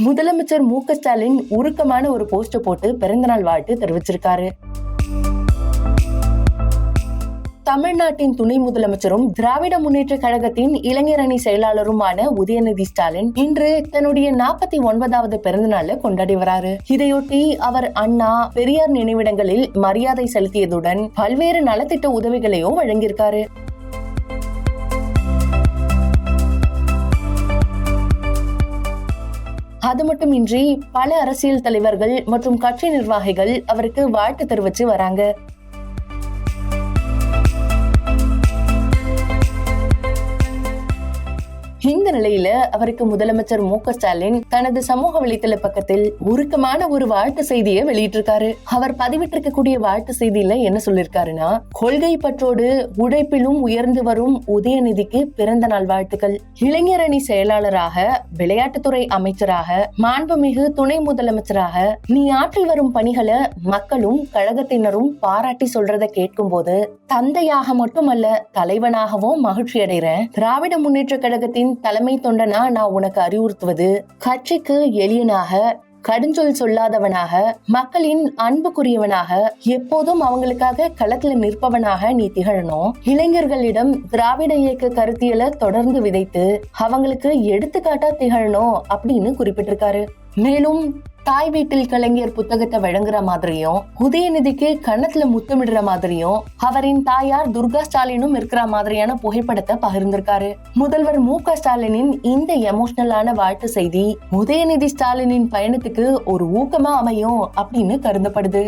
முதலமைச்சர் மு.க.ஸ்டாலின் உருக்கமான ஒரு போஸ்டர் போட்டு பிறந்தநாள் வாழ்த்து தெரிவிச்சிருக்காரு. தமிழ்நாட்டின் துணை முதலமைச்சரும் திராவிட முன்னேற்ற கழகத்தின் இளைஞர் அணி செயலாளருமான உதயநிதி ஸ்டாலின் இன்று தன்னுடைய 49வது பிறந்த நாளை கொண்டாடி வராரு. இதையொட்டி அவர் அண்ணா, பெரியார் நினைவிடங்களில் மரியாதை செலுத்தியதுடன் பல்வேறு நலத்திட்ட உதவிகளையும் வழங்கியிருக்காரு. அது மட்டுமின்றி பல அரசியல் தலைவர்கள் மற்றும் கட்சி நிர்வாகிகள் அவருக்கு வாழ்த்து தெரிவிச்சு வராங்க. இந்த நிலையில அவருக்கு முதலமைச்சர் மு.க.ஸ்டாலின் தனது சமூக வலைதள பக்கத்தில் உருக்கமான ஒரு வாழ்த்து செய்தியை வெளியிட்டிருக்காரு. அவர் பதிவிட்டிருக்கக்கூடிய வாழ்த்து செய்தியில என்ன சொல்லிருக்காருன்னா, கொள்கை பற்றோடு உழைப்பிலும் உயர்ந்து வரும் உதயநிதிக்கு பிறந்த நாள் வாழ்த்துக்கள். இளைஞர் அணி செயலாளராக, விளையாட்டுத்துறை அமைச்சராக, மாண்புமிகு துணை முதலமைச்சராக நீ ஆற்றி வரும் பணிகளை மக்களும் கழகத்தினரும் பாராட்டி சொல்றதை கேட்கும் போது தந்தையாக மட்டுமல்ல தலைவனாகவும் மகிழ்ச்சி அடைகிறேன். திராவிட முன்னேற்ற கழகத்தின் தலைமை தொண்டனா நான் உனக்கு அறிவுறுத்துவது, கட்சிக்கு எளியனாக, கடுஞ்சொல் சொல்லாதவனாக, மக்களின் அன்புக்குரியவனாக, எப்போதும் அவங்களுக்காக களத்துல நிற்பவனாக நீ திகழணும். இளைஞர்களிடம் திராவிட இயக்க கருத்தியலை தொடர்ந்து விதைத்து அவங்களுக்கு எடுத்துக்காட்டா திகழணும் அப்படின்னு குறிப்பிட்டிருக்காரு. மேலும் தாய் வீட்டில் கலைஞர் புத்தகத்தை வழங்குற மாதிரியும், உதயநிதிக்கு கன்னத்துல முத்தமிடுற மாதிரியும், அவரின் தாயார் துர்கா ஸ்டாலினும் இருக்கிற மாதிரியான புகைப்படத்தை பகிர்ந்திருக்காரு. முதல்வர் மு.க.ஸ்டாலினின் இந்த எமோஷனலான வாழ்த்து செய்தி உதயநிதி ஸ்டாலினின் பயணத்துக்கு ஒரு ஊக்கமா அமையும் அப்படின்னு கருதப்படுது.